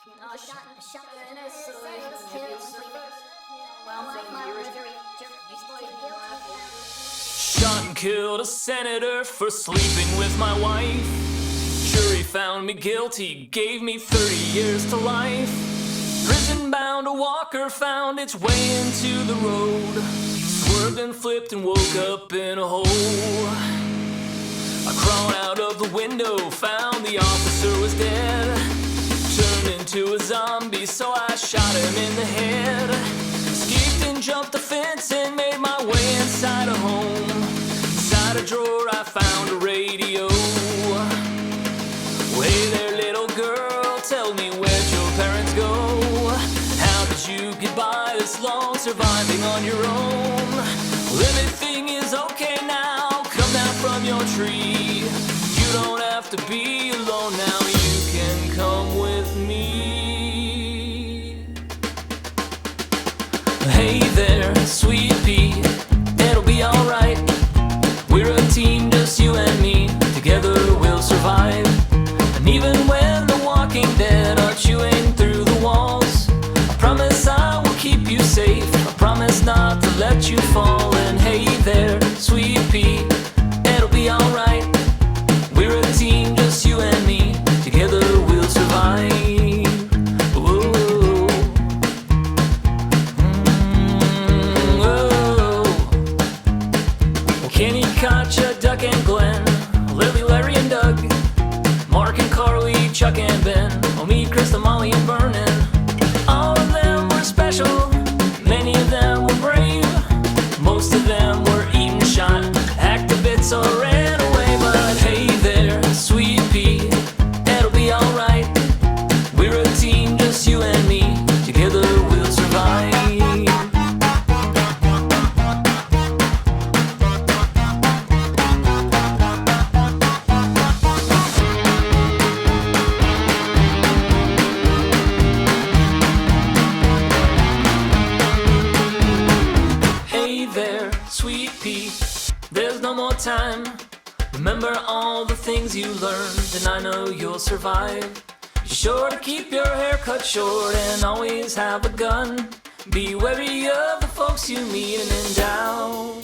Shot and killed a senator for sleeping with my wife. Jury found me guilty, gave me 30 years to life. Prison-bound, a walker found its way into the road. Swerved and flipped and woke up in a hole. I crawled out of the window, found the officer was dead. Turned into a zombie, so I shot him in the head. Escaped and jumped the fence and made my way inside a home. Inside a drawer I found a radio. Hey there, little girl, tell me where'd your parents go? How did you get by this long, surviving on your own? Well, everything is okay now, come down from your tree. You don't have to be alone now, you can come with me. Hey there, sweet pea, it'll be alright. We're a team, just you and me, together we'll survive. And even when the walking dead are chewing through the walls, I promise I will keep you safe, I promise not to let you fall. And hey there, sweet pea, it'll be alright. We're a team, just you and me, together we'll survive. Whoa. Whoa. Kenny, Katja, Duck and Glenn, Lily, Larry and Doug, Mark and Carly, Chuck and Ben, oh me, Krista, Molly and Vernon. All of them were special, many of them were brave. Most of them were eaten, shot, hacked to bits or ran away. But hey there, sweet pea, it'll be alright. We're a team, just you and me, together we'll survive. Sweet pea, there's no more time. Remember all the things you learned, and I know you'll survive. Be sure to keep your hair cut short and always have a gun. Be wary of the folks you meet and in doubt.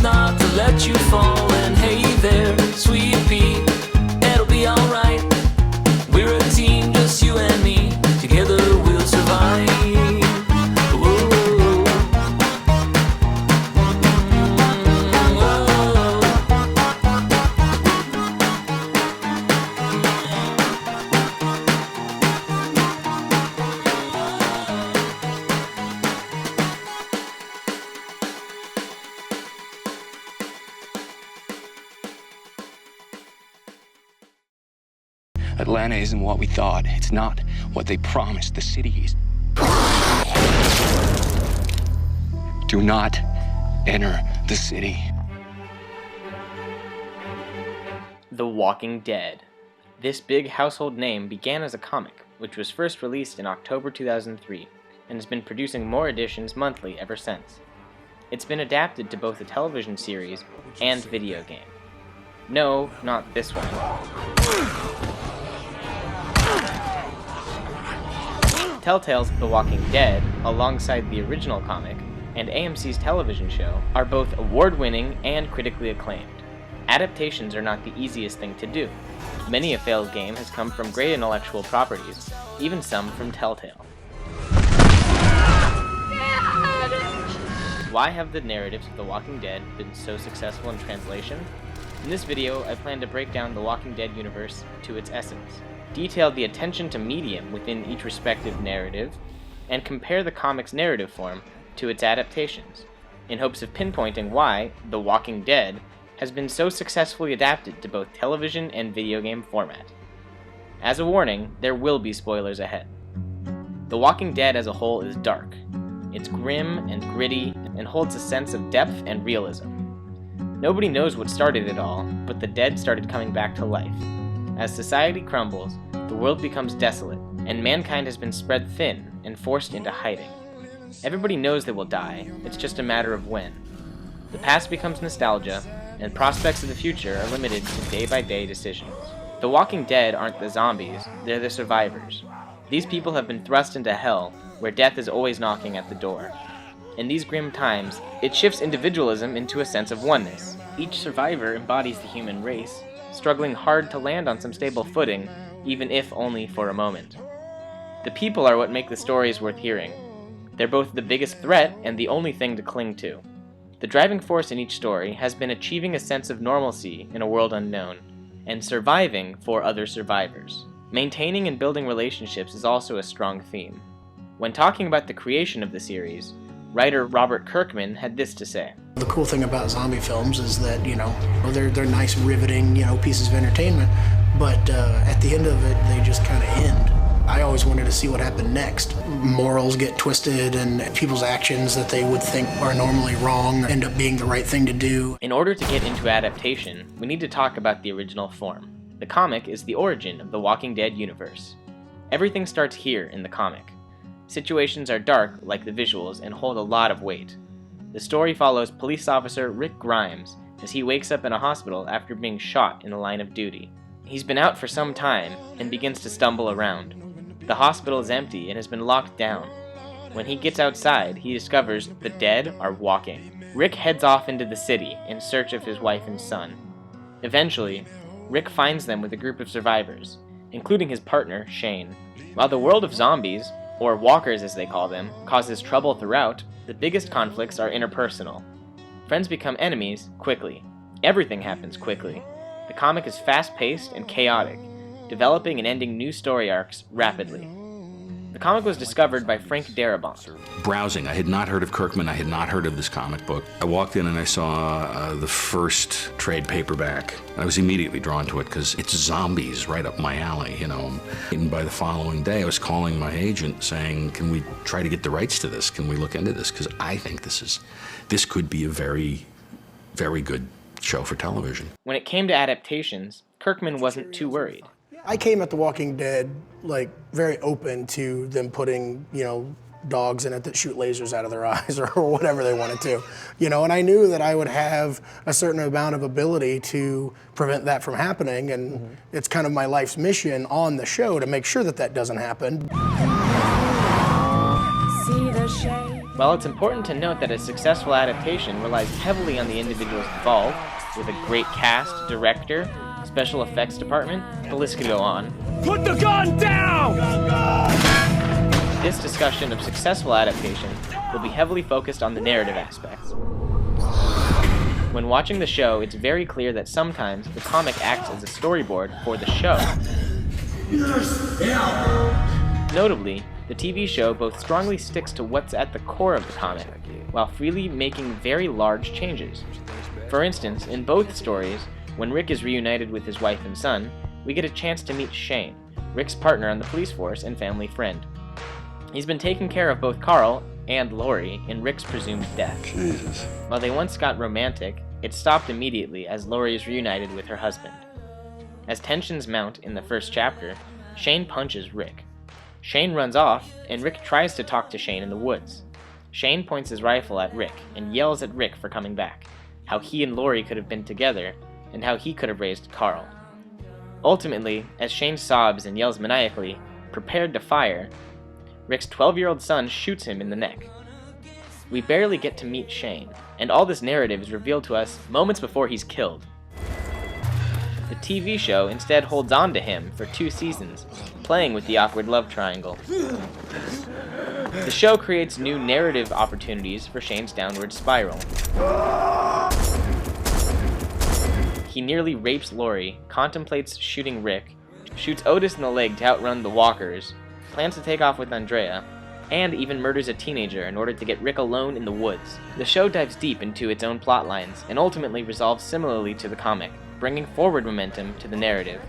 Not to let you fall. And hey there, sweet pea, it'll be alright. We're a team, just you and me, together we'll survive. Whoa. Atlanta isn't what we thought. It's not what they promised the city is. Do not enter the city. The Walking Dead. This big household name began as a comic, which was first released in October 2003, and has been producing more editions monthly ever since. It's been adapted to both a television series and video game. No, not this one. Telltale's The Walking Dead, alongside the original comic, and AMC's television show, are both award-winning and critically acclaimed. Adaptations are not the easiest thing to do. Many a failed game has come from great intellectual properties, even some from Telltale. Why have the narratives of The Walking Dead been so successful in translation? In this video, I plan to break down The Walking Dead universe to its essence, detail the attention to medium within each respective narrative, and compare the comic's narrative form to its adaptations, in hopes of pinpointing why The Walking Dead has been so successfully adapted to both television and video game format. As a warning, there will be spoilers ahead. The Walking Dead as a whole is dark. It's grim and gritty and holds a sense of depth and realism. Nobody knows what started it all, but the dead started coming back to life. As society crumbles, the world becomes desolate, and mankind has been spread thin and forced into hiding. Everybody knows they will die, it's just a matter of when. The past becomes nostalgia, and prospects of the future are limited to day-by-day decisions. The Walking Dead aren't the zombies, they're the survivors. These people have been thrust into hell, where death is always knocking at the door. In these grim times, it shifts individualism into a sense of oneness. Each survivor embodies the human race, struggling hard to land on some stable footing, even if only for a moment. The people are what make the stories worth hearing. They're both the biggest threat and the only thing to cling to. The driving force in each story has been achieving a sense of normalcy in a world unknown, and surviving for other survivors. Maintaining and building relationships is also a strong theme. When talking about the creation of the series, writer Robert Kirkman had this to say. The cool thing about zombie films is that, they're nice, riveting, pieces of entertainment, but at the end of it, they just kind of end. I always wanted to see what happened next. Morals get twisted, and people's actions that they would think are normally wrong end up being the right thing to do. In order to get into adaptation, we need to talk about the original form. The comic is the origin of the Walking Dead universe. Everything starts here in the comic. Situations are dark, like the visuals, and hold a lot of weight. The story follows police officer Rick Grimes as he wakes up in a hospital after being shot in the line of duty. He's been out for some time and begins to stumble around. The hospital is empty and has been locked down. When he gets outside, he discovers the dead are walking. Rick heads off into the city in search of his wife and son. Eventually, Rick finds them with a group of survivors, including his partner, Shane. While the world of zombies, or walkers as they call them, causes trouble throughout, the biggest conflicts are interpersonal. Friends become enemies quickly. Everything happens quickly. The comic is fast-paced and chaotic, developing and ending new story arcs rapidly. The comic was discovered by Frank Darabont. Browsing, I had not heard of Kirkman, I had not heard of this comic book. I walked in and I saw the first trade paperback. I was immediately drawn to it because it's zombies right up my alley, And by the following day, I was calling my agent saying, can we try to get the rights to this? Can we look into this? Because I think this could be a very, very good show for television. When it came to adaptations, Kirkman wasn't too worried. I came at The Walking Dead, very open to them putting, dogs in it that shoot lasers out of their eyes or whatever they wanted to, and I knew that I would have a certain amount of ability to prevent that from happening, and it's kind of my life's mission on the show to make sure that that doesn't happen. While it's important to note that a successful adaptation relies heavily on the individuals involved, with a great cast, director, special effects department, the list could go on. Put the gun down! This discussion of successful adaptation will be heavily focused on the narrative aspects. When watching the show, it's very clear that sometimes the comic acts as a storyboard for the show. Notably, the TV show both strongly sticks to what's at the core of the comic, while freely making very large changes. For instance, in both stories, when Rick is reunited with his wife and son, we get a chance to meet Shane, Rick's partner on the police force and family friend. He's been taking care of both Carl and Lori in Rick's presumed death. Jesus. While they once got romantic, it stopped immediately as Lori is reunited with her husband. As tensions mount in the first chapter, Shane punches Rick. Shane runs off, and Rick tries to talk to Shane in the woods. Shane points his rifle at Rick and yells at Rick for coming back, how he and Lori could have been together, and how he could have raised Carl. Ultimately, as Shane sobs and yells maniacally, prepared to fire, Rick's 12-year-old son shoots him in the neck. We barely get to meet Shane, and all this narrative is revealed to us moments before he's killed. The TV show instead holds on to him for 2 seasons, playing with the awkward love triangle. The show creates new narrative opportunities for Shane's downward spiral. He nearly rapes Lori, contemplates shooting Rick, shoots Otis in the leg to outrun the walkers, plans to take off with Andrea, and even murders a teenager in order to get Rick alone in the woods. The show dives deep into its own plot lines and ultimately resolves similarly to the comic, bringing forward momentum to the narrative.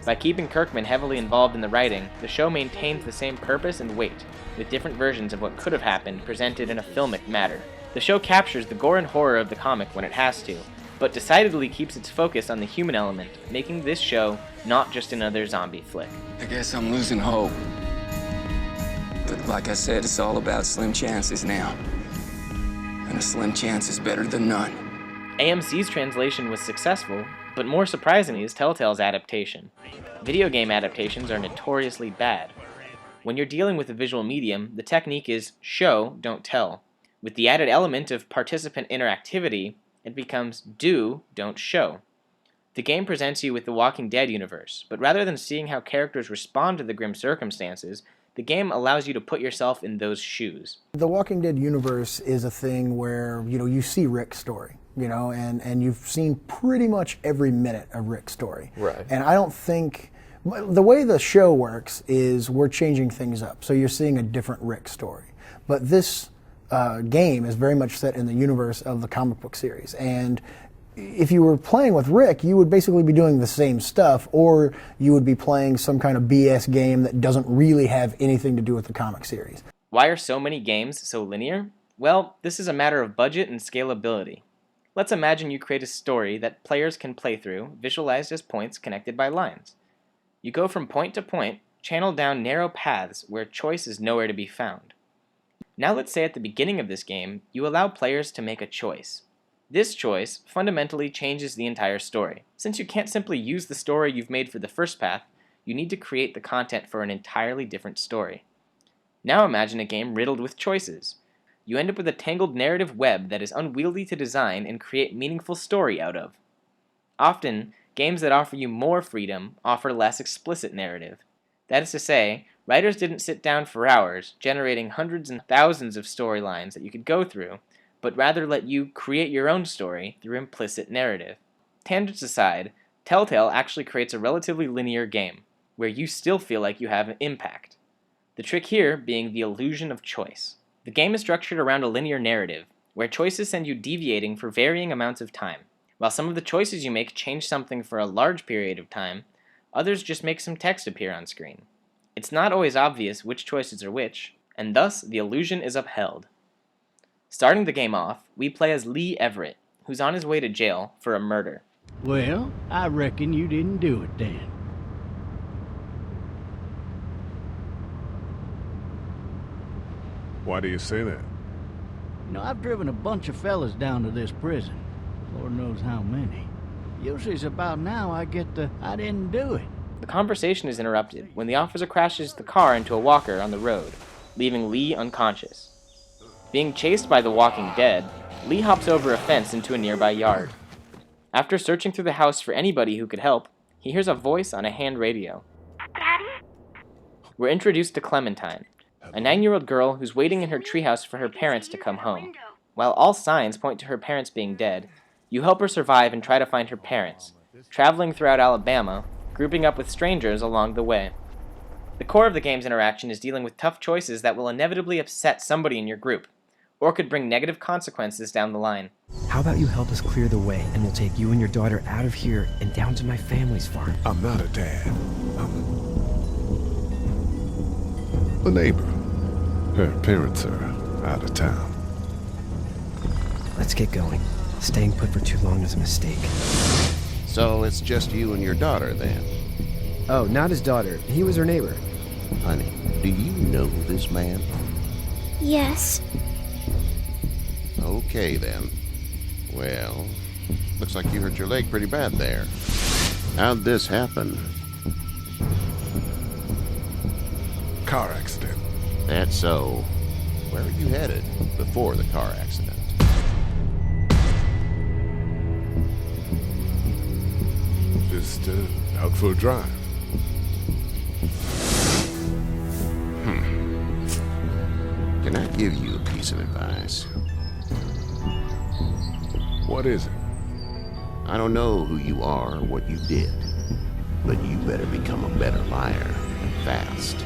By keeping Kirkman heavily involved in the writing, the show maintains the same purpose and weight, with different versions of what could have happened presented in a filmic matter. The show captures the gore and horror of the comic when it has to, but decidedly keeps its focus on the human element, making this show not just another zombie flick. I guess I'm losing hope. But like I said, it's all about slim chances now. And a slim chance is better than none. AMC's translation was successful, but more surprisingly is Telltale's adaptation. Video game adaptations are notoriously bad. When you're dealing with a visual medium, the technique is show, don't tell. With the added element of participant interactivity, it becomes do, don't show. The game presents you with the Walking Dead universe, but rather than seeing how characters respond to the grim circumstances, the game allows you to put yourself in those shoes. The Walking Dead universe is a thing where, you see Rick's story, and you've seen pretty much every minute of Rick's story. Right. And I don't think, the way the show works is we're changing things up. So you're seeing a different Rick story. But this game is very much set in the universe of the comic book series. And if you were playing with Rick, you would basically be doing the same stuff, or you would be playing some kind of BS game that doesn't really have anything to do with the comic series. Why are so many games so linear? Well, this is a matter of budget and scalability. Let's imagine you create a story that players can play through, visualized as points connected by lines. You go from point to point, channel down narrow paths where choice is nowhere to be found. Now let's say at the beginning of this game, you allow players to make a choice. This choice fundamentally changes the entire story. Since you can't simply use the story you've made for the first path, you need to create the content for an entirely different story. Now imagine a game riddled with choices. You end up with a tangled narrative web that is unwieldy to design and create meaningful story out of. Often, games that offer you more freedom offer less explicit narrative. That is to say, writers didn't sit down for hours, generating hundreds and thousands of storylines that you could go through, but rather let you create your own story through implicit narrative. Tangents aside, Telltale actually creates a relatively linear game, where you still feel like you have an impact. The trick here being the illusion of choice. The game is structured around a linear narrative, where choices send you deviating for varying amounts of time. While some of the choices you make change something for a large period of time, others just make some text appear on screen. It's not always obvious which choices are which, and thus the illusion is upheld. Starting the game off, we play as Lee Everett, who's on his way to jail for a murder. Well, I reckon you didn't do it then. Why do you say that? I've driven a bunch of fellas down to this prison. Lord knows how many. Usually it's about now I get the I didn't do it. The conversation is interrupted when the officer crashes the car into a walker on the road, leaving Lee unconscious. Being chased by the Walking Dead, Lee hops over a fence into a nearby yard. After searching through the house for anybody who could help, he hears a voice on a hand radio. Daddy? We're introduced to Clementine, a 9-year-old girl who's waiting in her treehouse for her parents to come home. While all signs point to her parents being dead, you help her survive and try to find her parents, traveling throughout Alabama, grouping up with strangers along the way. The core of the game's interaction is dealing with tough choices that will inevitably upset somebody in your group, or could bring negative consequences down the line. How about you help us clear the way, and we'll take you and your daughter out of here and down to my family's farm? I'm not a dad. I'm a neighbor. Her parents are out of town. Let's get going. Staying put for too long is a mistake. So it's just you and your daughter, then? Oh, not his daughter. He was her neighbor. Honey, do you know this man? Yes. Okay, then. Well, looks like you hurt your leg pretty bad there. How'd this happen? Car accident. That's so. Where were you headed before the car accident? Just out for a drive. Can I give you a piece of advice? What is it? I don't know who you are or what you did, but you better become a better liar, and fast.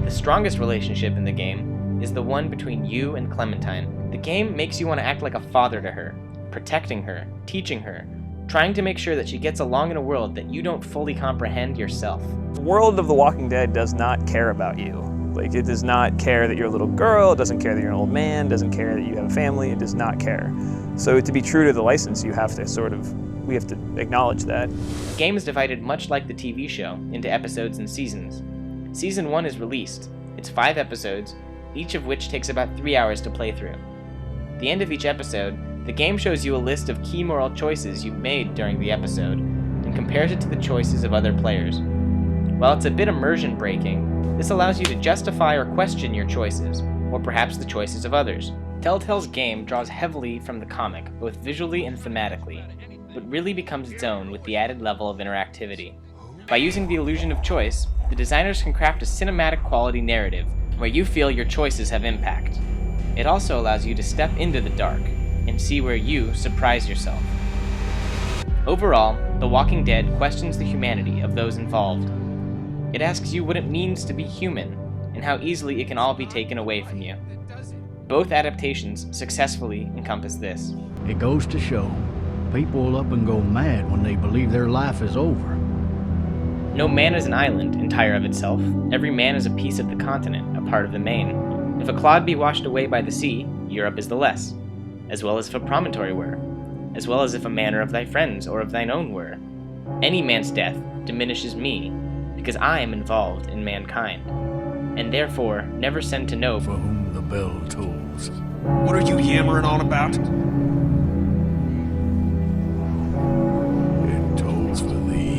The strongest relationship in the game is the one between you and Clementine. The game makes you want to act like a father to her, protecting her, teaching her, trying to make sure that she gets along in a world that you don't fully comprehend yourself. The world of The Walking Dead does not care about you. Like, it does not care that you're a little girl, it doesn't care that you're an old man, it doesn't care that you have a family, it does not care. So to be true to the license, we have to acknowledge that. The game is divided much like the TV show into episodes and seasons. Season 1 is released. It's 5 episodes, each of which takes about 3 hours to play through. At the end of each episode, the game shows you a list of key moral choices you've made during the episode and compares it to the choices of other players. While it's a bit immersion breaking, this allows you to justify or question your choices, or perhaps the choices of others. Telltale's game draws heavily from the comic, both visually and thematically, but really becomes its own with the added level of interactivity. By using the illusion of choice, the designers can craft a cinematic quality narrative where you feel your choices have impact. It also allows you to step into the dark and see where you surprise yourself. Overall, The Walking Dead questions the humanity of those involved. It asks you what it means to be human and how easily it can all be taken away from you. Both adaptations successfully encompass this. It goes to show, people will up and go mad when they believe their life is over. No man is an island, entire of itself. Every man is a piece of the continent, a part of the main. If a clod be washed away by the sea, Europe is the less, as well as if a promontory were, as well as if a manner of thy friends or of thine own were. Any man's death diminishes me, because I am involved in mankind, and therefore never send to know For whom the bell tolls. What are you yammering on about? It tolls for thee.